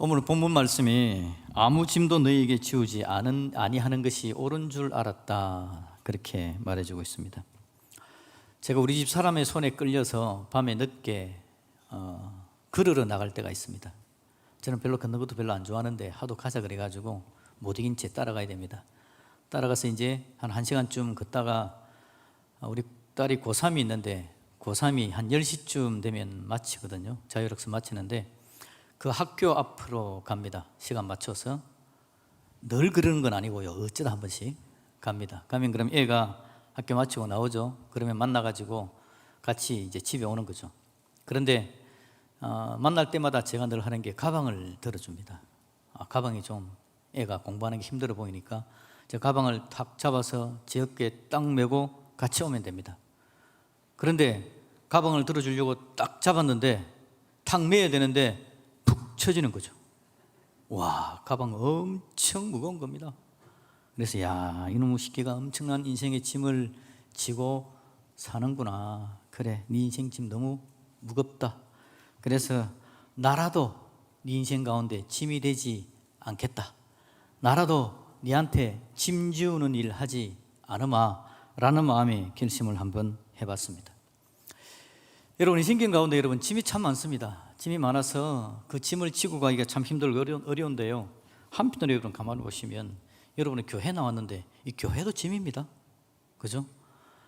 오늘 본문 말씀이 아무 짐도 너희에게 지우지 아니하는 것이 옳은 줄 알았다, 그렇게 말해주고 있습니다. 제가 우리 집 사람의 손에 끌려서 밤에 늦게 걸으러 나갈 때가 있습니다. 저는 별로 걷는 것도 별로 안 좋아하는데 하도 가자 그래가지고 못 이긴 채 따라가야 됩니다. 따라가서 이제 한 1시간쯤 걷다가 우리 딸이 고3이 있는데 고3이 한 10시쯤 되면 마치거든요. 자율학습 마치는데 그 학교 앞으로 갑니다. 시간 맞춰서. 늘 그러는 건 아니고요, 어쩌다 한 번씩 갑니다. 가면 그럼 애가 학교 마치고 나오죠. 그러면 만나가지고 같이 이제 집에 오는 거죠. 그런데 만날 때마다 제가 늘 하는 게 가방을 들어줍니다. 가방이 좀 애가 공부하는 게 힘들어 보이니까 제가 가방을 탁 잡아서 제 어깨에 딱 메고 같이 오면 됩니다. 그런데 가방을 들어주려고 딱 잡았는데 탁 메야 되는데 푹 쳐지는 거죠. 와, 가방 엄청 무거운 겁니다. 그래서 야, 이놈의 새끼가 엄청난 인생의 짐을 지고 사는구나. 그래, 네 인생 짐 너무 무겁다. 그래서 나라도 네 인생 가운데 짐이 되지 않겠다. 나라도 네한테 짐 지우는 일 하지 않으마 라는 마음의 결심을 한번 해봤습니다. 여러분, 이 성경 가운데 여러분 짐이 참 많습니다. 짐이 많아서 그 짐을 지고 가기가 참 힘들고 어려운데요, 한편으로 여러분 가만히 보시면 여러분은 교회 나왔는데 이 교회도 짐입니다. 그죠?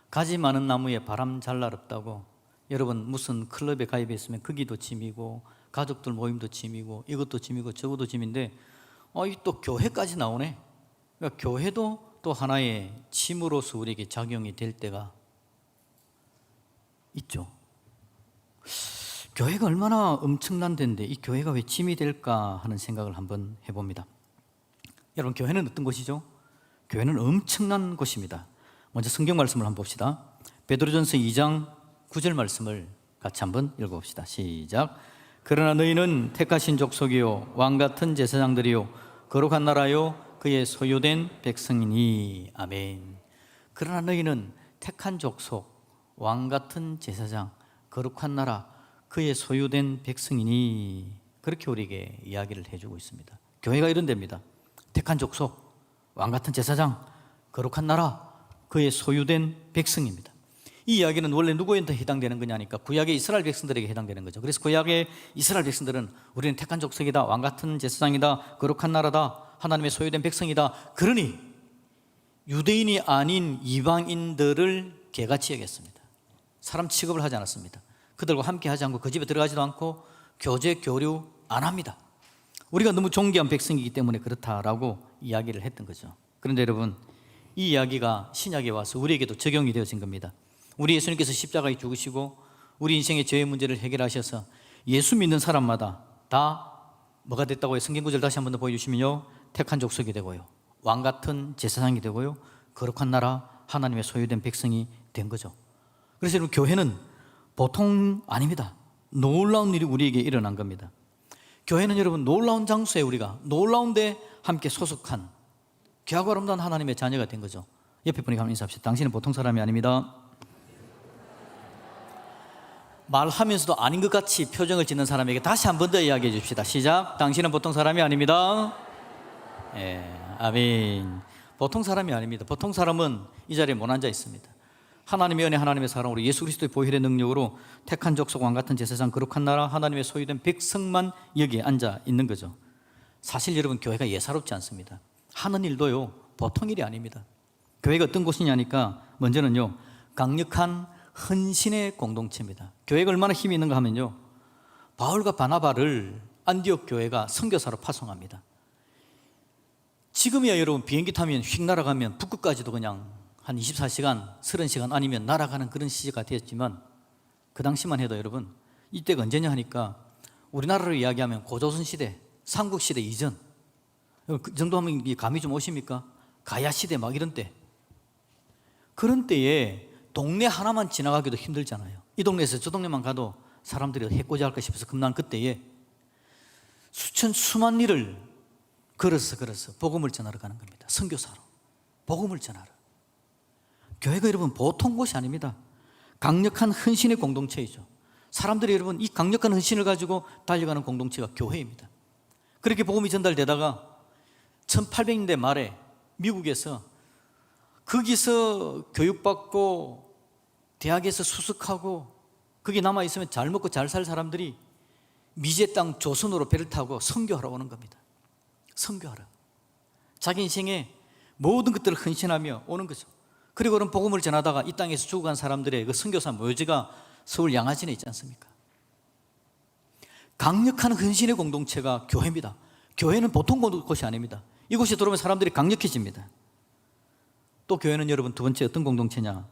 가지 많은 나무에 바람 잘 날 없다고, 여러분 무슨 클럽에 가입했으면 거기도 짐이고 가족들 모임도 짐이고 이것도 짐이고 저것도 짐인데 이 또 교회까지 나오네. 그러니까 교회도 또 하나의 짐으로서 우리에게 작용이 될 때가 있죠. 교회가 얼마나 엄청난 데인데 이 교회가 왜 짐이 될까 하는 생각을 한번 해봅니다. 여러분, 교회는 어떤 곳이죠? 교회는 엄청난 곳입니다. 먼저 성경 말씀을 한번 봅시다. 베드로전서 2장 9절 말씀을 같이 한번 읽어봅시다. 시작. 그러나 너희는 택하신 족속이요 왕같은 제사장들이요 거룩한 나라요 그의 소유된 백성이니. 아멘. 그러나 너희는 택한 족속, 왕같은 제사장, 거룩한 나라, 그의 소유된 백성이니. 그렇게 우리에게 이야기를 해주고 있습니다. 교회가 이런 데입니다. 택한 족속, 왕같은 제사장, 거룩한 나라, 그의 소유된 백성입니다. 이 이야기는 원래 누구한테 해당되는 거냐니까 구약의 이스라엘 백성들에게 해당되는 거죠. 그래서 구약의 이스라엘 백성들은 우리는 택한 족속이다, 왕같은 제사장이다, 거룩한 나라다, 하나님의 소유된 백성이다. 그러니 유대인이 아닌 이방인들을 개같이 여겼습니다. 사람 취급을 하지 않았습니다. 그들과 함께 하지 않고 그 집에 들어가지도 않고 교제 교류 안 합니다. 우리가 너무 존귀한 백성이기 때문에 그렇다라고 이야기를 했던 거죠. 그런데 여러분, 이 이야기가 신약에 와서 우리에게도 적용이 되어진 겁니다. 우리 예수님께서 십자가에 죽으시고 우리 인생의 죄의 문제를 해결하셔서 예수 믿는 사람마다 다 뭐가 됐다고요? 성경 구절 다시 한번 더 보여주시면요, 택한 족속이 되고요, 왕같은 제사장이 되고요, 거룩한 나라, 하나님의 소유된 백성이 된 거죠. 그래서 여러분, 교회는 보통 아닙니다. 놀라운 일이 우리에게 일어난 겁니다. 교회는 여러분 놀라운 장소에 우리가 놀라운 데 함께 소속한 귀하고 아름다운 하나님의 자녀가 된 거죠. 옆에 분에게 한번 인사합시다. 당신은 보통 사람이 아닙니다. 말하면서도 아닌 것 같이 표정을 짓는 사람에게 다시 한 번 더 이야기해 줍시다. 시작. 당신은 보통 사람이 아닙니다. 아멘. 보통 사람이 아닙니다. 보통 사람은 이 자리에 못 앉아 있습니다. 하나님의 은혜, 하나님의 사랑, 우리 예수 그리스도의 보혈의 능력으로 택한 족속, 왕같은 제사장, 거룩한 나라, 하나님의 소유된 백성만 여기에 앉아 있는 거죠. 사실 여러분, 교회가 예사롭지 않습니다. 하는 일도요 보통 일이 아닙니다. 교회가 어떤 곳이냐니까 먼저는요, 강력한 헌신의 공동체입니다. 교회가 얼마나 힘이 있는가 하면요, 바울과 바나바를 안디옥 교회가 선교사로 파송합니다. 지금이야 여러분 비행기 타면 휙 날아가면 북극까지도 그냥 한 24시간, 30시간 아니면 날아가는 그런 시기가 되었지만 그 당시만 해도 여러분, 이때가 언제냐 하니까 우리나라로 이야기하면 고조선 시대, 삼국시대 이전, 그 정도 하면 감이 좀 오십니까? 가야 시대 막 이런 때, 그런 때에 동네 하나만 지나가기도 힘들잖아요. 이 동네에서 저 동네만 가도 사람들이 해코지 할까 싶어서 겁난 그때에 수만 리를 걸어서 복음을 전하러 가는 겁니다. 선교사로 복음을 전하러. 교회가 여러분 보통 곳이 아닙니다. 강력한 헌신의 공동체이죠. 사람들이 여러분 이 강력한 헌신을 가지고 달려가는 공동체가 교회입니다. 그렇게 복음이 전달되다가 1800년대 말에 미국에서 거기서 교육받고 대학에서 수석하고 거기 남아있으면 잘 먹고 잘 살 사람들이 미제 땅 조선으로 배를 타고 선교하러 오는 겁니다. 선교하러. 자기 인생에 모든 것들을 헌신하며 오는 거죠. 그리고 그런 복음을 전하다가 이 땅에서 죽어간 사람들의 그 선교사 묘지가 서울 양아진에 있지 않습니까? 강력한 헌신의 공동체가 교회입니다. 교회는 보통 곳이 아닙니다. 이곳에 들어오면 사람들이 강력해집니다. 또 교회는 여러분 두 번째 어떤 공동체냐?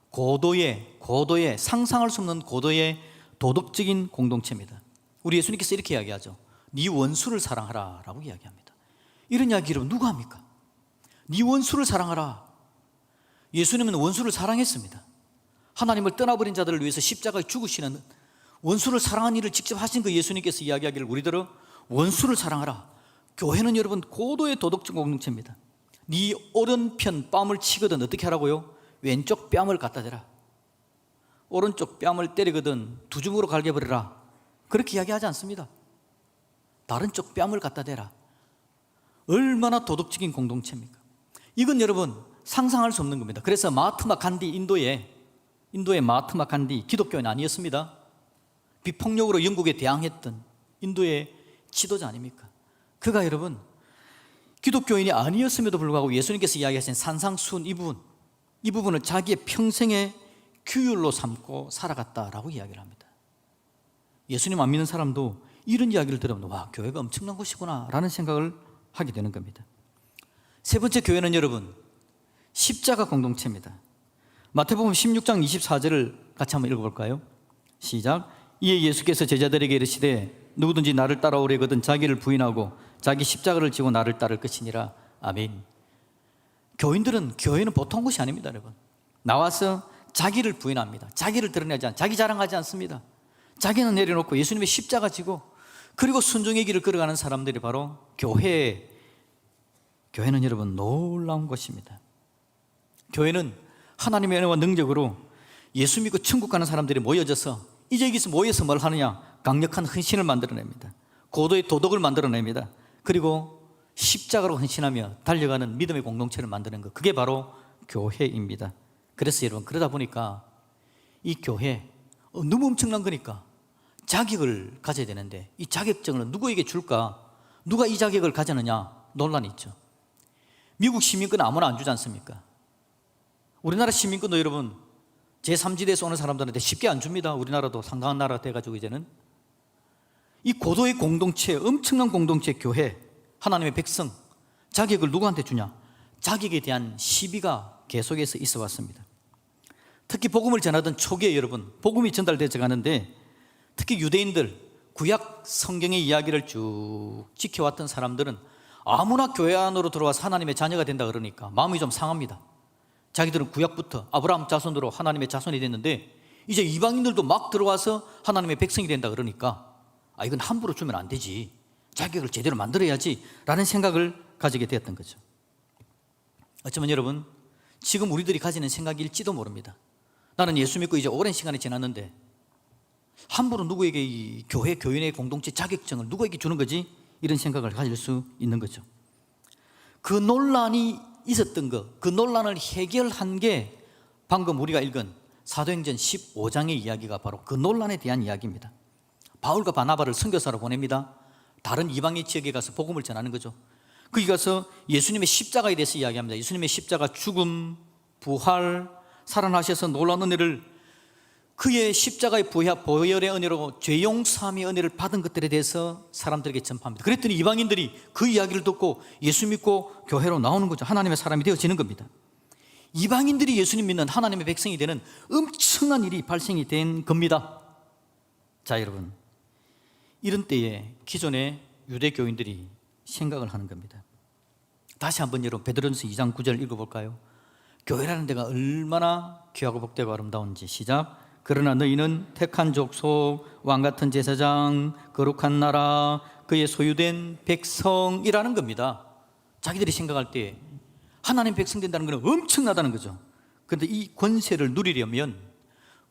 고도의 상상할 수 없는 고도의 도덕적인 공동체입니다. 우리 예수님께서 이렇게 이야기하죠. 네 원수를 사랑하라 라고 이야기합니다. 이런 이야기 여러분 누가 합니까? 네 원수를 사랑하라. 예수님은 원수를 사랑했습니다. 하나님을 떠나버린 자들을 위해서 십자가에 죽으시는 원수를 사랑하는 일을 직접 하신 그 예수님께서 이야기하기를 우리들은 원수를 사랑하라. 교회는 여러분 고도의 도덕적 공동체입니다. 네 오른편 뺨을 치거든 어떻게 하라고요? 왼쪽 뺨을 갖다 대라. 오른쪽 뺨을 때리거든 두 주먹으로 갈겨버리라. 그렇게 이야기하지 않습니다. 다른 쪽 뺨을 갖다 대라. 얼마나 도덕적인 공동체입니까? 이건 여러분 상상할 수 없는 겁니다. 그래서 마하트마 간디 인도의 마하트마 간디 기독교인 아니었습니다. 비폭력으로 영국에 대항했던 인도의 지도자 아닙니까? 그가 여러분 기독교인이 아니었음에도 불구하고 예수님께서 이야기하신 산상수훈 이 부분을 자기의 평생의 규율로 삼고 살아갔다라고 이야기를 합니다. 예수님 안 믿는 사람도 이런 이야기를 들으면 와, 교회가 엄청난 곳이구나 라는 생각을 하게 되는 겁니다. 세 번째 교회는 여러분 십자가 공동체입니다. 마태복음 16장 24절을 같이 한번 읽어볼까요? 시작. 이에 예수께서 제자들에게 이르시되 누구든지 나를 따라오려거든 자기를 부인하고 자기 십자가를 지고 나를 따를 것이니라. 아멘. 교회는 보통 것이 아닙니다. 여러분 나와서 자기를 부인합니다. 자기를 드러내지 않습니다. 자기 자랑하지 않습니다. 자기는 내려놓고 예수님의 십자가 지고 그리고 순종의 길을 걸어가는 사람들이 바로 교회는 여러분 놀라운 것입니다. 교회는 하나님의 은혜와 능력으로 예수 믿고 천국 가는 사람들이 모여져서 이제 여기서 모여서 뭘 하느냐? 강력한 헌신을 만들어냅니다. 고도의 도덕을 만들어냅니다. 그리고 십자가로 헌신하며 달려가는 믿음의 공동체를 만드는 것, 그게 바로 교회입니다. 그래서 여러분 그러다 보니까 이 교회 너무 엄청난 거니까 자격을 가져야 되는데 이 자격증을 누구에게 줄까? 누가 이 자격을 가졌느냐? 논란이 있죠. 미국 시민권은 아무나 안 주지 않습니까? 우리나라 시민권도 여러분 제3지대에서 오는 사람들한테 쉽게 안 줍니다. 우리나라도 상당한 나라가 돼가지고 이제는 이 고도의 공동체, 엄청난 공동체 교회, 하나님의 백성, 자격을 누구한테 주냐? 자격에 대한 시비가 계속해서 있어 왔습니다. 특히 복음을 전하던 초기에 여러분 복음이 전달되어 가는데 특히 유대인들 구약 성경의 이야기를 쭉 지켜왔던 사람들은 아무나 교회 안으로 들어와서 하나님의 자녀가 된다 그러니까 마음이 좀 상합니다. 자기들은 구약부터 아브라함 자손으로 하나님의 자손이 됐는데 이제 이방인들도 막 들어와서 하나님의 백성이 된다 그러니까 이건 함부로 주면 안 되지, 자격을 제대로 만들어야지 라는 생각을 가지게 되었던 거죠. 어쩌면 여러분 지금 우리들이 가지는 생각일지도 모릅니다. 나는 예수 믿고 이제 오랜 시간이 지났는데 함부로 누구에게 이 교인의 공동체 자격증을 누구에게 주는 거지? 이런 생각을 가질 수 있는 거죠. 그 논란이 있었던 것, 그 논란을 해결한 게 방금 우리가 읽은 사도행전 15장의 이야기가 바로 그 논란에 대한 이야기입니다. 바울과 바나바를 선교사로 보냅니다. 다른 이방의 지역에 가서 복음을 전하는 거죠. 거기 가서 예수님의 십자가에 대해서 이야기합니다. 예수님의 십자가, 죽음, 부활, 살아나셔서 놀라운 은혜를, 그의 십자가의 보혈의 은혜로 죄 용서함의 은혜를 받은 것들에 대해서 사람들에게 전파합니다. 그랬더니 이방인들이 그 이야기를 듣고 예수 믿고 교회로 나오는 거죠. 하나님의 사람이 되어지는 겁니다. 이방인들이 예수님 믿는 하나님의 백성이 되는 엄청난 일이 발생이 된 겁니다. 자, 여러분, 이런 때에 기존의 유대교인들이 생각을 하는 겁니다. 다시 한번 여러분 베드로전서 2장 9절 읽어볼까요? 교회라는 데가 얼마나 귀하고 복되고 아름다운지. 시작. 그러나 너희는 택한 족속, 왕같은 제사장, 거룩한 나라, 그의 소유된 백성이라는 겁니다. 자기들이 생각할 때 하나님 백성 된다는 것은 엄청나다는 거죠. 그런데 이 권세를 누리려면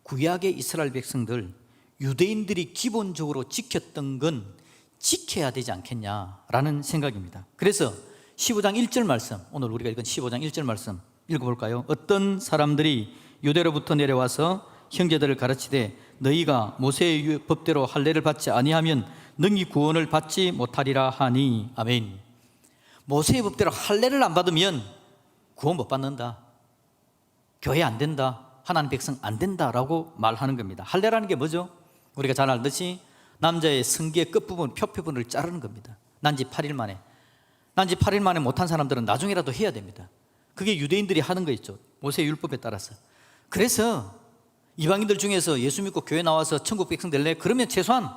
구약의 이스라엘 백성들, 유대인들이 기본적으로 지켰던 건 지켜야 되지 않겠냐라는 생각입니다. 그래서 15장 1절 말씀, 오늘 우리가 읽은 15장 1절 말씀 읽어볼까요? 어떤 사람들이 유대로부터 내려와서 형제들을 가르치되 너희가 모세의 법대로 할례를 받지 아니하면 능히 구원을 받지 못하리라 하니. 아멘. 모세의 법대로 할례를 안 받으면 구원 못 받는다, 교회 안 된다, 하나님 백성 안 된다라고 말하는 겁니다. 할례라는 게 뭐죠? 우리가 잘 알듯이 남자의 성기의 끝부분, 표표분을 자르는 겁니다. 난지 8일 만에 못한 사람들은 나중에라도 해야 됩니다. 그게 유대인들이 하는 거 있죠, 모세의 율법에 따라서. 그래서 이방인들 중에서 예수 믿고 교회 나와서 천국 백성 될래? 그러면 최소한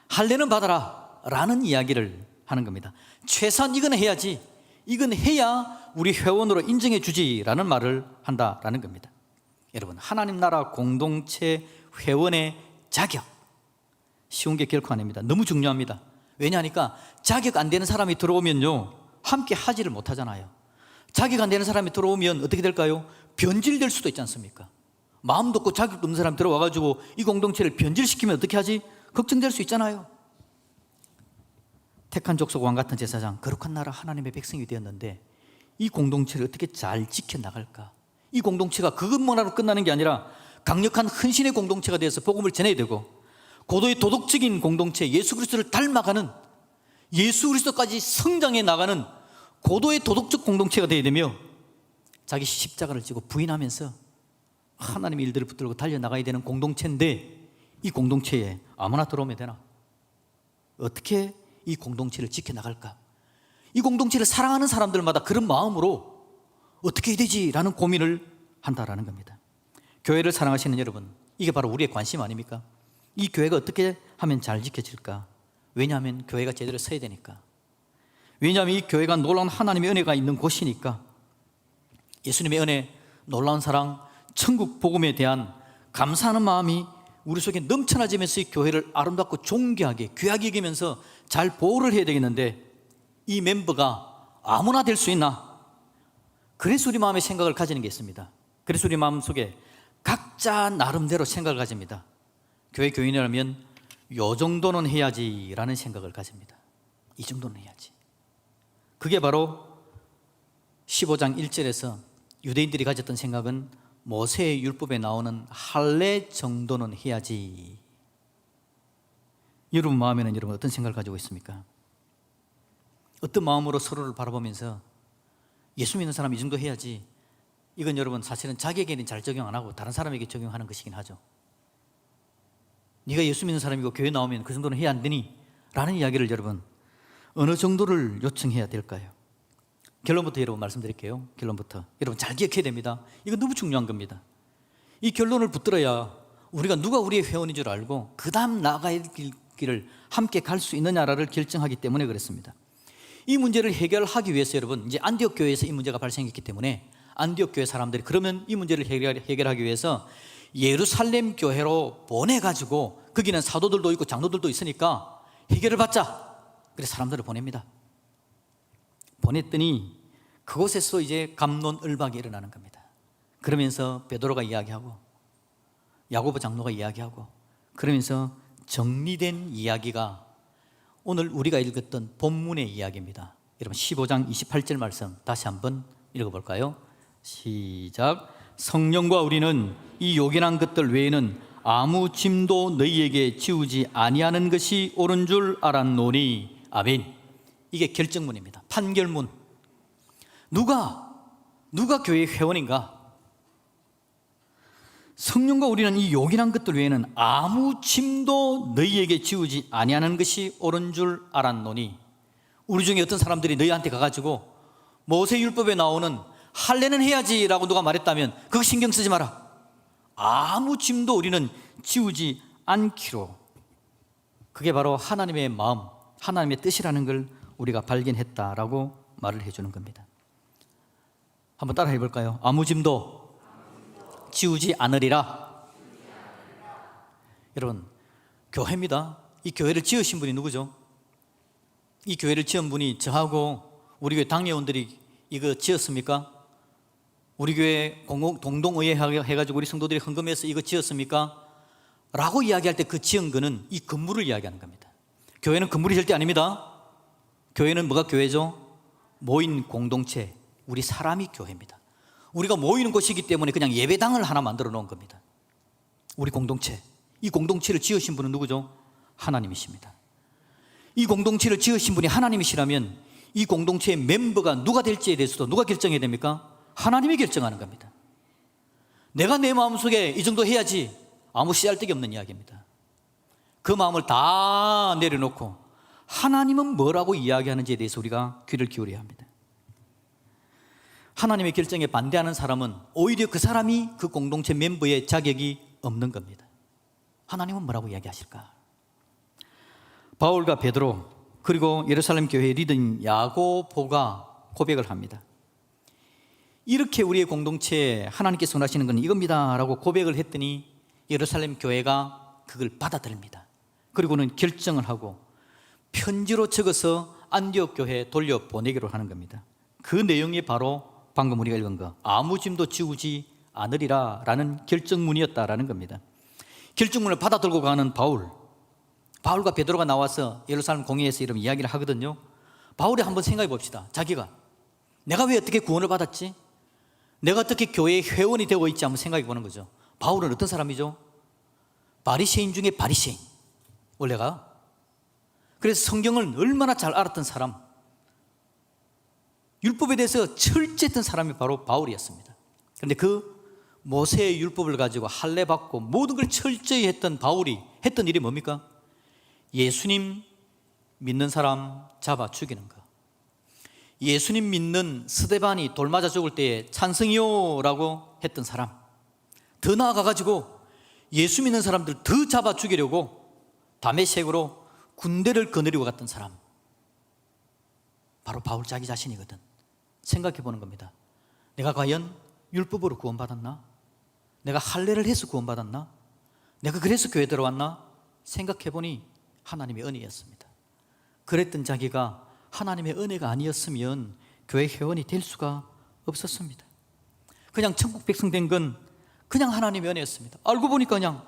할례는 받아라 라는 이야기를 하는 겁니다. 최소한 이건 해야지, 이건 해야 우리 회원으로 인정해 주지라는 말을 한다라는 겁니다. 여러분, 하나님 나라 공동체 회원의 자격 쉬운 게 결코 아닙니다. 너무 중요합니다. 왜냐하니까 자격 안 되는 사람이 들어오면요, 함께 하지를 못하잖아요. 자격 안 되는 사람이 들어오면 어떻게 될까요? 변질될 수도 있지 않습니까? 마음도 없고 자격도 없는 사람이 들어와가지고 이 공동체를 변질시키면 어떻게 하지? 걱정될 수 있잖아요. 택한 족속 왕 같은 제사장, 거룩한 나라 하나님의 백성이 되었는데 이 공동체를 어떻게 잘 지켜나갈까? 이 공동체가 그것만으로 끝나는 게 아니라 강력한 헌신의 공동체가 되어서 복음을 전해야 되고, 고도의 도덕적인 공동체, 예수 그리스도를 닮아가는, 예수 그리스도까지 성장해 나가는 고도의 도덕적 공동체가 되어야 되며, 자기 십자가를 지고 부인하면서 하나님의 일들을 붙들고 달려나가야 되는 공동체인데, 이 공동체에 아무나 들어오면 되나? 어떻게 이 공동체를 지켜나갈까? 이 공동체를 사랑하는 사람들마다 그런 마음으로 어떻게 해야 되지라는 고민을 한다라는 겁니다. 교회를 사랑하시는 여러분, 이게 바로 우리의 관심 아닙니까? 이 교회가 어떻게 하면 잘 지켜질까? 왜냐하면 교회가 제대로 서야 되니까. 왜냐하면 이 교회가 놀라운 하나님의 은혜가 있는 곳이니까. 예수님의 은혜, 놀라운 사랑, 천국 복음에 대한 감사하는 마음이 우리 속에 넘쳐나지면서 이 교회를 아름답고 존귀하게 귀하게 여기면서 잘 보호를 해야 되겠는데, 이 멤버가 아무나 될 수 있나? 그래서 우리 마음에 생각을 가지는 게 있습니다. 그래서 우리 마음 속에 각자 나름대로 생각을 가집니다. 교회 교인이라면 요 정도는 해야지라는 생각을 가집니다. 이 정도는 해야지. 그게 바로 15장 1절에서 유대인들이 가졌던 생각은 모세의 율법에 나오는 할례 정도는 해야지. 여러분 마음에는 여러분 어떤 생각을 가지고 있습니까? 어떤 마음으로 서로를 바라보면서 예수 믿는 사람 이 정도 해야지, 이건 여러분 사실은 자기에게는 잘 적용 안 하고 다른 사람에게 적용하는 것이긴 하죠. 네가 예수 믿는 사람이고 교회 나오면 그 정도는 해야 안 되니? 라는 이야기를 여러분 어느 정도를 요청해야 될까요? 결론부터 여러분 말씀드릴게요. 결론부터 여러분 잘 기억해야 됩니다. 이거 너무 중요한 겁니다. 이 결론을 붙들어야 우리가 누가 우리의 회원인 줄 알고 그 다음 나아가야 될 길을 함께 갈 수 있느냐를 결정하기 때문에 그렇습니다. 이 문제를 해결하기 위해서 여러분, 이제 안디옥 교회에서 이 문제가 발생했기 때문에 안디옥 교회 사람들이 그러면 이 문제를 해결하기 위해서 예루살렘 교회로 보내가지고, 거기는 사도들도 있고 장로들도 있으니까 해결을 받자. 그래서 사람들을 보냅니다. 보냈더니 그곳에서 이제 갑론을박이 일어나는 겁니다. 그러면서 베드로가 이야기하고 야고보 장로가 이야기하고, 그러면서 정리된 이야기가 오늘 우리가 읽었던 본문의 이야기입니다. 여러분 15장 28절 말씀 다시 한번 읽어볼까요? 시작. 성령과 우리는 이 요긴한 것들 외에는 아무 짐도 너희에게 지우지 아니하는 것이 옳은 줄 알았노니. 아멘. 이게 결정문입니다. 판결문. 누가 교회의 회원인가? 성령과 우리는 이 요긴한 것들 외에는 아무 짐도 너희에게 지우지 아니하는 것이 옳은 줄 알았노니. 우리 중에 어떤 사람들이 너희한테 가가지고 모세율법에 나오는 할례는 해야지라고 누가 말했다면 그거 신경 쓰지 마라. 아무 짐도 우리는 지우지 않기로. 그게 바로 하나님의 마음, 하나님의 뜻이라는 걸 우리가 발견했다라고 말을 해주는 겁니다. 한번 따라 해볼까요? 아무 짐도 지우지 않으리라. 여러분, 교회입니다. 이 교회를 지으신 분이 누구죠? 이 교회를 지은 분이 저하고 우리 교회 당회원들이 이거 지었습니까? 우리 교회 동동의회 해가지고 우리 성도들이 헌금해서 이거 지었습니까? 라고 이야기할 때 그 지은 거는 이 건물을 이야기하는 겁니다. 교회는 건물이 절대 아닙니다. 교회는 뭐가 교회죠? 모인 공동체, 우리 사람이 교회입니다. 우리가 모이는 곳이기 때문에 그냥 예배당을 하나 만들어 놓은 겁니다. 우리 공동체, 이 공동체를 지으신 분은 누구죠? 하나님이십니다. 이 공동체를 지으신 분이 하나님이시라면 이 공동체의 멤버가 누가 될지에 대해서도 누가 결정해야 됩니까? 하나님이 결정하는 겁니다. 내가 내 마음속에 이 정도 해야지, 아무 씨알데기 없는 이야기입니다. 그 마음을 다 내려놓고 하나님은 뭐라고 이야기하는지에 대해서 우리가 귀를 기울여야 합니다. 하나님의 결정에 반대하는 사람은 오히려 그 사람이 그 공동체 멤버의 자격이 없는 겁니다. 하나님은 뭐라고 이야기하실까? 바울과 베드로 그리고 예루살렘 교회의 리더인 야고보가 고백을 합니다. 이렇게 우리의 공동체에 하나님께서 원하시는 건 이겁니다 라고 고백을 했더니 예루살렘 교회가 그걸 받아들입니다. 그리고는 결정을 하고 편지로 적어서 안디옥 교회에 돌려보내기로 하는 겁니다. 그 내용이 바로 방금 우리가 읽은 거, 아무 짐도 지우지 않으리라 라는 결정문이었다라는 겁니다. 결정문을 받아들고 가는 바울과 베드로가 나와서 예루살렘 공회에서 이런 이야기를 하거든요. 바울이 한번 생각해 봅시다. 자기가 내가 왜 어떻게 구원을 받았지? 내가 어떻게 교회의 회원이 되고 있지? 한번 생각해 보는 거죠. 바울은 어떤 사람이죠? 바리새인 중에 바리새인, 원래가. 그래서 성경을 얼마나 잘 알았던 사람, 율법에 대해서 철저했던 사람이 바로 바울이었습니다. 그런데 그 모세의 율법을 가지고 할례 받고 모든 걸 철저히 했던 바울이 했던 일이 뭡니까? 예수님 믿는 사람 잡아 죽이는 거. 예수님 믿는 스데반이 돌 맞아 죽을 때에 찬성이요 라고 했던 사람, 더 나아가가지고 예수 믿는 사람들 더 잡아 죽이려고 다메섹으로 군대를 거느리고 갔던 사람, 바로 바울 자기 자신이거든. 생각해 보는 겁니다. 내가 과연 율법으로 구원받았나? 내가 할례를 해서 구원받았나? 내가 그래서 교회 들어왔나? 생각해 보니 하나님의 은혜였습니다. 그랬던 자기가 하나님의 은혜가 아니었으면 교회 회원이 될 수가 없었습니다. 그냥 천국 백성 된 건 그냥 하나님의 은혜였습니다. 알고 보니까 그냥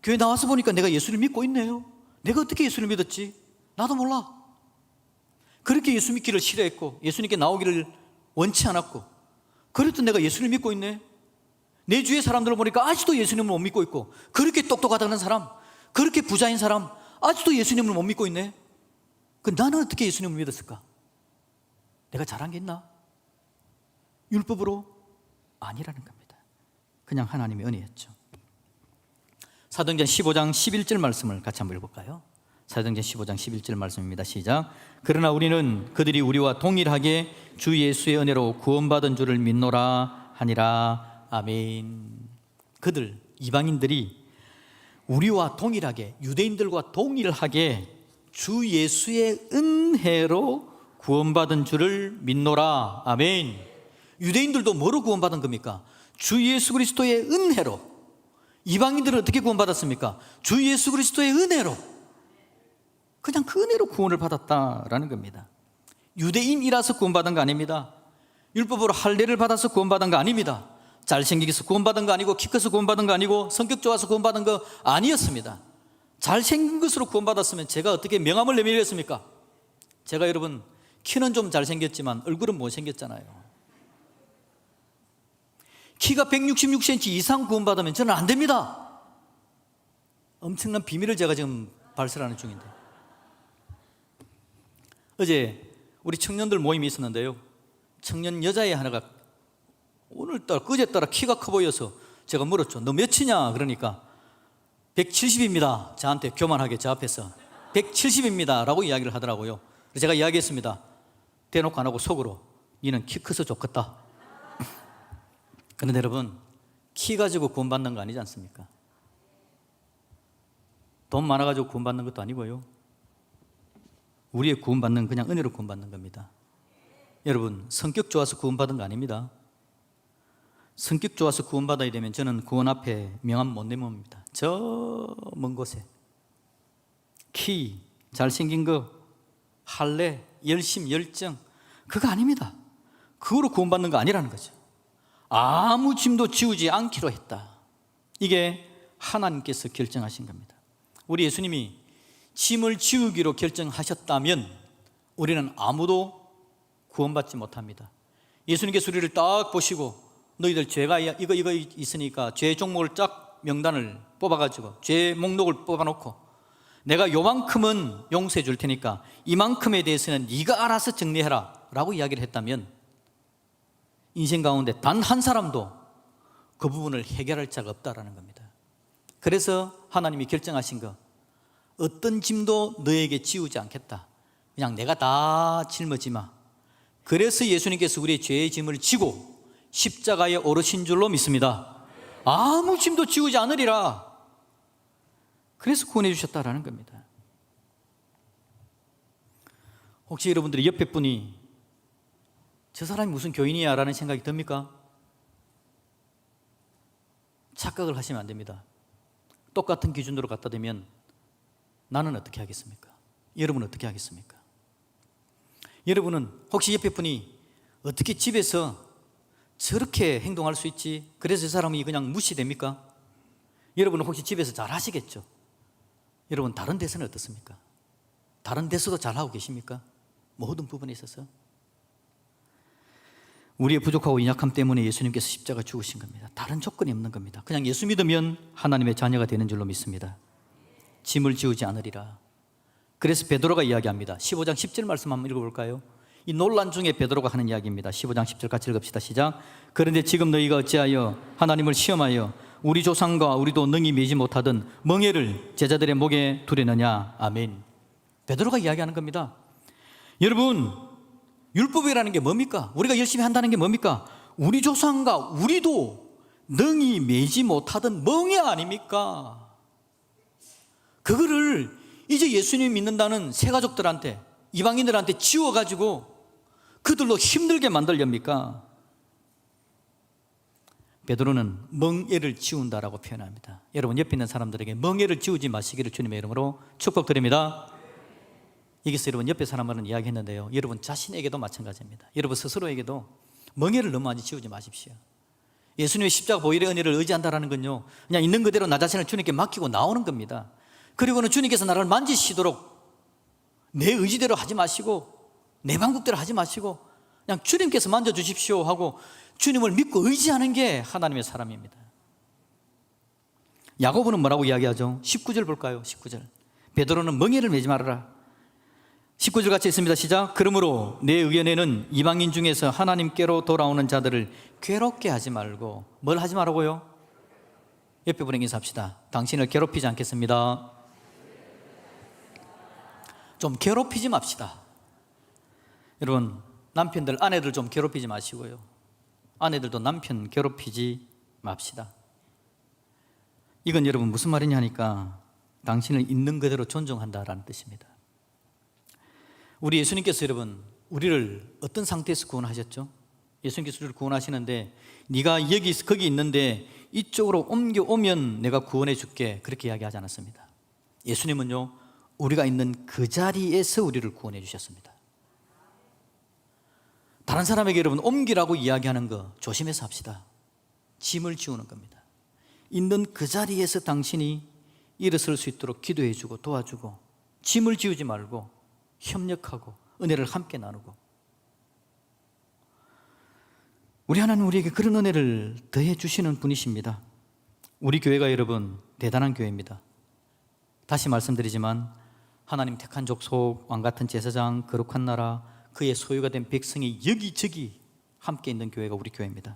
교회 나와서 보니까 내가 예수를 믿고 있네요. 내가 어떻게 예수를 믿었지? 나도 몰라. 그렇게 예수 믿기를 싫어했고 예수님께 나오기를 원치 않았고, 그랬던 내가 예수를 믿고 있네. 내 주위의 사람들을 보니까 아직도 예수님을 못 믿고 있고, 그렇게 똑똑하다는 사람, 그렇게 부자인 사람 아직도 예수님을 못 믿고 있네. 그 나는 어떻게 예수님을 믿었을까? 내가 잘한 게 있나? 율법으로? 아니라는 겁니다. 그냥 하나님의 은혜였죠. 사도행전 15장 11절 말씀을 같이 한번 읽어볼까요? 사도행전 15장 11절 말씀입니다. 시작. 그러나 우리는 그들이 우리와 동일하게 주 예수의 은혜로 구원받은 줄을 믿노라 하니라. 아멘. 그들, 이방인들이 우리와 동일하게, 유대인들과 동일하게 주 예수의 은혜로 구원받은 줄을 믿노라. 아멘. 유대인들도 뭐로 구원받은 겁니까? 주 예수 그리스도의 은혜로. 이방인들은 어떻게 구원받았습니까? 주 예수 그리스도의 은혜로. 그냥 그 은혜로 구원을 받았다라는 겁니다. 유대인이라서 구원받은 거 아닙니다. 율법으로 할례를 받아서 구원받은 거 아닙니다. 잘생기서 구원받은 거 아니고, 키 커서 구원받은 거 아니고, 성격 좋아서 구원받은 거 아니었습니다. 잘생긴 것으로 구원받았으면 제가 어떻게 명함을 내밀었습니까? 제가 여러분 키는 좀 잘생겼지만 얼굴은 못생겼잖아요. 키가 166cm 이상 구원받으면 저는 안 됩니다. 엄청난 비밀을 제가 지금 발설하는 중인데, 어제 우리 청년들 모임이 있었는데요, 청년 여자애 하나가 오늘따라 그제따라 키가 커 보여서 제가 물었죠. 너 몇이냐? 그러니까 170입니다. 저한테 교만하게 저 앞에서 170입니다 라고 이야기를 하더라고요. 그래서 제가 이야기했습니다. 대놓고 안 하고 속으로, 니는 키 커서 좋겠다. 그런데 여러분, 키 가지고 구원받는 거 아니지 않습니까? 돈 많아가지고 구원받는 것도 아니고요, 우리의 구원받는 그냥 은혜로 구원받는 겁니다. 여러분, 성격 좋아서 구원받은 거 아닙니다. 성격 좋아서 구원받아야 되면 저는 구원 앞에 명함 못 내뭅니다. 저 먼 곳에 키, 잘생긴 거, 할례, 열심, 열정, 그거 아닙니다. 그거로 구원받는 거 아니라는 거죠. 아무 짐도 지우지 않기로 했다. 이게 하나님께서 결정하신 겁니다. 우리 예수님이 짐을 지우기로 결정하셨다면 우리는 아무도 구원받지 못합니다. 예수님께서 우리를 딱 보시고 너희들 죄가 이거 있으니까 죄 종목을 쫙 명단을 뽑아가지고 죄 목록을 뽑아놓고 내가 요만큼은 용서해 줄 테니까 이만큼에 대해서는 네가 알아서 정리해라 라고 이야기를 했다면 인생 가운데 단 한 사람도 그 부분을 해결할 자가 없다라는 겁니다. 그래서 하나님이 결정하신 거, 어떤 짐도 너에게 지우지 않겠다. 그냥 내가 다 짊어지 마. 그래서 예수님께서 우리의 죄의 짐을 지고 십자가에 오르신 줄로 믿습니다. 아무 짐도 지우지 않으리라. 그래서 구원해 주셨다라는 겁니다. 혹시 여러분들이 옆에 분이 저 사람이 무슨 교인이야 라는 생각이 듭니까? 착각을 하시면 안 됩니다. 똑같은 기준으로 갖다 대면 나는 어떻게 하겠습니까? 여러분은 어떻게 하겠습니까? 여러분은 혹시 옆에 분이 어떻게 집에서 저렇게 행동할 수 있지? 그래서 저 사람이 그냥 무시됩니까? 여러분은 혹시 집에서 잘 하시겠죠? 여러분 다른 데서는 어떻습니까? 다른 데서도 잘하고 계십니까? 모든 부분에 있어서 우리의 부족하고 연약함 때문에 예수님께서 십자가 죽으신 겁니다. 다른 조건이 없는 겁니다. 그냥 예수 믿으면 하나님의 자녀가 되는 줄로 믿습니다. 짐을 지우지 않으리라. 그래서 베드로가 이야기합니다. 15장 10절 말씀 한번 읽어볼까요? 이 논란 중에 베드로가 하는 이야기입니다. 15장 10절 같이 읽읍시다. 시작. 그런데 지금 너희가 어찌하여 하나님을 시험하여 우리 조상과 우리도 능히 매지 못하던 멍에를 제자들의 목에 두려느냐. 아멘. 베드로가 이야기하는 겁니다. 여러분, 율법이라는 게 뭡니까? 우리가 열심히 한다는 게 뭡니까? 우리 조상과 우리도 능히 매지 못하던 멍에 아닙니까? 그거를 이제 예수님 믿는다는 새가족들한테, 이방인들한테 지워가지고 그들로 힘들게 만들렵니까? 베드로는 멍에를 지운다라고 표현합니다. 여러분 옆에 있는 사람들에게 멍에를 지우지 마시기를 주님의 이름으로 축복드립니다. 여기서 여러분 옆에 사람들은 이야기했는데요, 여러분 자신에게도 마찬가지입니다. 여러분 스스로에게도 멍에를 너무 많이 지우지 마십시오. 예수님의 십자가 보혈의 은혜를 의지한다는 건요, 그냥 있는 그대로 나 자신을 주님께 맡기고 나오는 겁니다. 그리고는 주님께서 나를 만지시도록 내 의지대로 하지 마시고 내 방법대로 하지 마시고 그냥 주님께서 만져주십시오 하고 주님을 믿고 의지하는 게 하나님의 사람입니다. 야고보는 뭐라고 이야기하죠? 19절 볼까요? 19절. 베드로는 멍에를 매지 말아라. 19절 같이 있습니다. 시작. 그러므로 내 의견에는 이방인 중에서 하나님께로 돌아오는 자들을 괴롭게 하지 말고 뭘 하지 말라고요? 옆에 분에게 인사합시다. 당신을 괴롭히지 않겠습니다. 좀 괴롭히지 맙시다. 여러분 남편들, 아내들 좀 괴롭히지 마시고요, 아내들도 남편 괴롭히지 맙시다. 이건 여러분 무슨 말이냐 하니까 당신을 있는 그대로 존중한다라는 뜻입니다. 우리 예수님께서 여러분 우리를 어떤 상태에서 구원하셨죠? 예수님께서 우리를 구원하시는데 네가 거기 있는데 이쪽으로 옮겨오면 내가 구원해 줄게, 그렇게 이야기하지 않았습니다. 예수님은요 우리가 있는 그 자리에서 우리를 구원해 주셨습니다. 다른 사람에게 여러분 옮기라고 이야기하는 거 조심해서 합시다. 짐을 지우는 겁니다. 있는 그 자리에서 당신이 일어설 수 있도록 기도해 주고 도와주고 짐을 지우지 말고 협력하고 은혜를 함께 나누고, 우리 하나님 우리에게 그런 은혜를 더해 주시는 분이십니다. 우리 교회가 여러분 대단한 교회입니다. 다시 말씀드리지만 하나님 택한 족속, 왕같은 제사장, 거룩한 나라, 그의 소유가 된 백성이 여기저기 함께 있는 교회가 우리 교회입니다.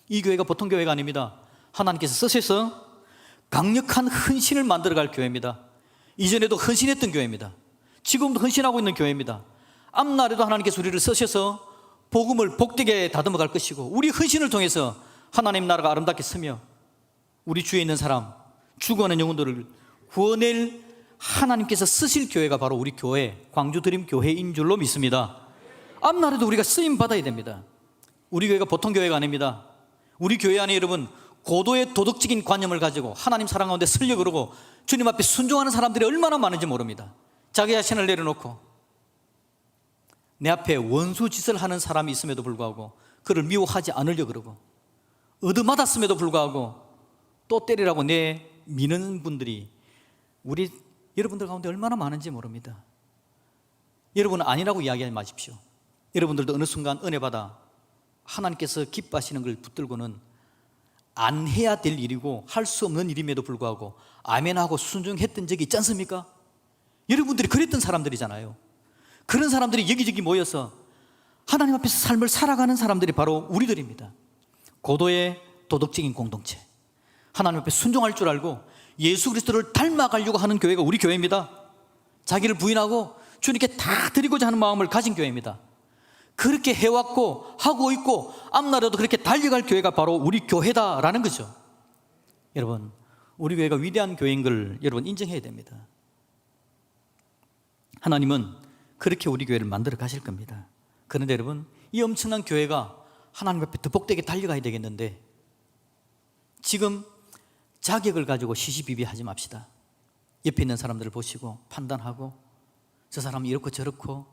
이 교회가 보통 교회가 아닙니다. 하나님께서 쓰셔서 강력한 헌신을 만들어갈 교회입니다. 이전에도 헌신했던 교회입니다. 지금도 헌신하고 있는 교회입니다. 앞날에도 하나님께서 우리를 쓰셔서 복음을 복되게 다듬어 갈 것이고, 우리 헌신을 통해서 하나님 나라가 아름답게 서며 우리 주위에 있는 사람, 죽어가는 영혼들을 구원할 하나님께서 쓰실 교회가 바로 우리 교회, 광주드림 교회인 줄로 믿습니다. 앞날에도 우리가 쓰임 받아야 됩니다. 우리 교회가 보통 교회가 아닙니다. 우리 교회 안에 여러분 고도의 도덕적인 관념을 가지고 하나님 사랑 가운데 설려 그러고 주님 앞에 순종하는 사람들이 얼마나 많은지 모릅니다. 자기 자신을 내려놓고 내 앞에 원수 짓을 하는 사람이 있음에도 불구하고 그를 미워하지 않으려 그러고, 얻어맞았음에도 불구하고 또 때리라고 내 미는 분들이 우리 여러분들 가운데 얼마나 많은지 모릅니다. 여러분은 아니라고 이야기하지 마십시오. 여러분들도 어느 순간 은혜 받아 하나님께서 기뻐하시는 걸 붙들고는 안 해야 될 일이고 할 수 없는 일임에도 불구하고 아멘하고 순종했던 적이 있지 않습니까? 여러분들이 그랬던 사람들이잖아요. 그런 사람들이 여기저기 모여서 하나님 앞에서 삶을 살아가는 사람들이 바로 우리들입니다. 고도의 도덕적인 공동체, 하나님 앞에 순종할 줄 알고 예수 그리스도를 닮아가려고 하는 교회가 우리 교회입니다. 자기를 부인하고 주님께 다 드리고자 하는 마음을 가진 교회입니다. 그렇게 해왔고 하고 있고 앞날에도 그렇게 달려갈 교회가 바로 우리 교회다라는 거죠. 여러분, 우리 교회가 위대한 교회인 걸 여러분 인정해야 됩니다. 하나님은 그렇게 우리 교회를 만들어 가실 겁니다. 그런데 여러분, 이 엄청난 교회가 하나님 앞에 더 복되게 달려가야 되겠는데 지금 자격을 가지고 시시비비하지 맙시다. 옆에 있는 사람들을 보시고 판단하고 저 사람이 이렇고 저렇고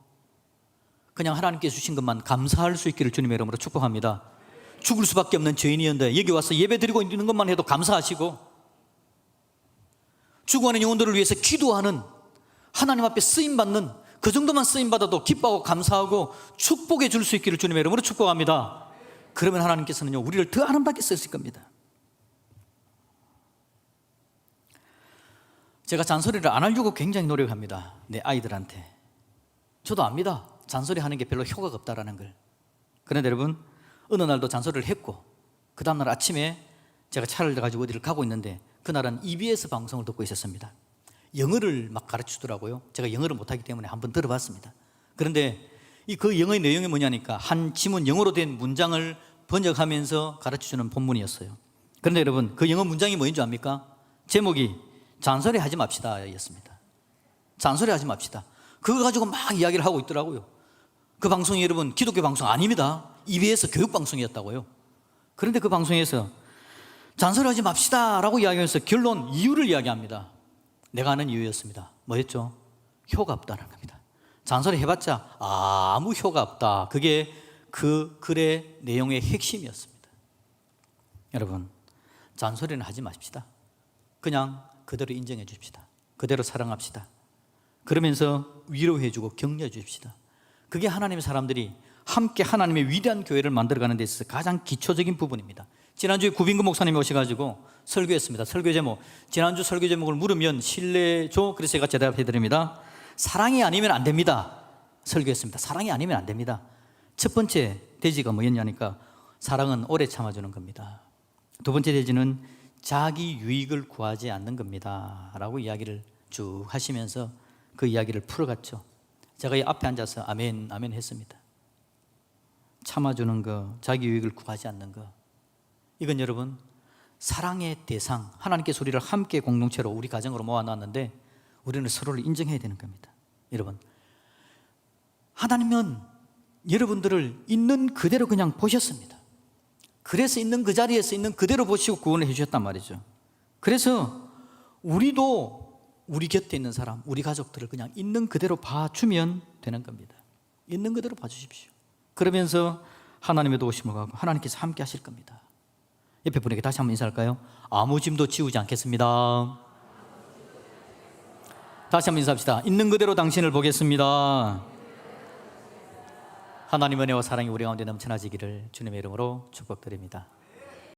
그냥 하나님께 주신 것만 감사할 수 있기를 주님의 이름으로 축복합니다. 죽을 수밖에 없는 죄인이었는데 여기 와서 예배 드리고 있는 것만 해도 감사하시고 죽어가는 영혼들을 위해서 기도하는 하나님 앞에 쓰임받는 그 정도만 쓰임받아도 기뻐하고 감사하고 축복해 줄 수 있기를 주님의 이름으로 축복합니다. 그러면 하나님께서는요 우리를 더 아름답게 쓰실 겁니다. 제가 잔소리를 안 하려고 굉장히 노력합니다. 내 아이들한테. 저도 압니다. 잔소리 하는 게 별로 효과가 없다라는 걸. 그런데 여러분, 어느 날도 잔소리를 했고 그 다음날 아침에 제가 차를 가지고 어디를 가고 있는데 그날은 EBS 방송을 듣고 있었습니다. 영어를 막 가르치더라고요. 제가 영어를 못하기 때문에 한번 들어봤습니다. 그런데 그 영어의 내용이 뭐냐니까 한 지문 영어로 된 문장을 번역하면서 가르쳐주는 본문이었어요. 그런데 여러분, 그 영어 문장이 뭐인 줄 압니까? 제목이 잔소리 하지 맙시다 였습니다. 잔소리 하지 맙시다. 그거 가지고 막 이야기를 하고 있더라고요. 그 방송이 여러분 기독교 방송 아닙니다. EBS 교육방송이었다고요. 그런데 그 방송에서 잔소리 하지 맙시다 라고 이야기하면서 결론 이유를 이야기합니다. 내가 아는 이유였습니다. 뭐였죠? 효가 없다는 겁니다. 잔소리 해봤자 아무 효가 없다. 그게 그 글의 내용의 핵심이었습니다. 여러분, 잔소리는 하지 마십시다. 그냥 그대로 인정해 줍시다. 그대로 사랑합시다. 그러면서 위로해 주고 격려해 줍시다. 그게 하나님의 사람들이 함께 하나님의 위대한 교회를 만들어가는 데 있어서 가장 기초적인 부분입니다. 지난주에 구빈구 목사님이 오셔가지고 설교했습니다. 설교 제목, 지난주 설교 제목을 물으면 신뢰죠. 그래서 제가 대답해 드립니다. 사랑이 아니면 안 됩니다. 설교했습니다. 사랑이 아니면 안 됩니다. 첫 번째 대지가 뭐였냐니까 사랑은 오래 참아주는 겁니다. 두 번째 대지는 자기 유익을 구하지 않는 겁니다 라고 이야기를 쭉 하시면서 그 이야기를 풀어갔죠. 제가 이 앞에 앉아서 아멘 아멘 했습니다. 참아주는 거, 자기 유익을 구하지 않는 거, 이건 여러분 사랑의 대상, 하나님께서 우리를 함께 공동체로 우리 가정으로 모아놨는데 우리는 서로를 인정해야 되는 겁니다. 여러분, 하나님은 여러분들을 있는 그대로 그냥 보셨습니다. 그래서 있는 그 자리에서 있는 그대로 보시고 구원을 해주셨단 말이죠. 그래서 우리도 우리 곁에 있는 사람, 우리 가족들을 그냥 있는 그대로 봐주면 되는 겁니다. 있는 그대로 봐주십시오. 그러면서 하나님의 도우심을 받고 하나님께서 함께 하실 겁니다. 옆에 분에게 다시 한번 인사할까요? 아무 짐도 지우지 않겠습니다. 다시 한번 인사합시다. 있는 그대로 당신을 보겠습니다. 하나님의 은혜와 사랑이 우리 가운데 넘쳐나지기를 주님의 이름으로 축복드립니다.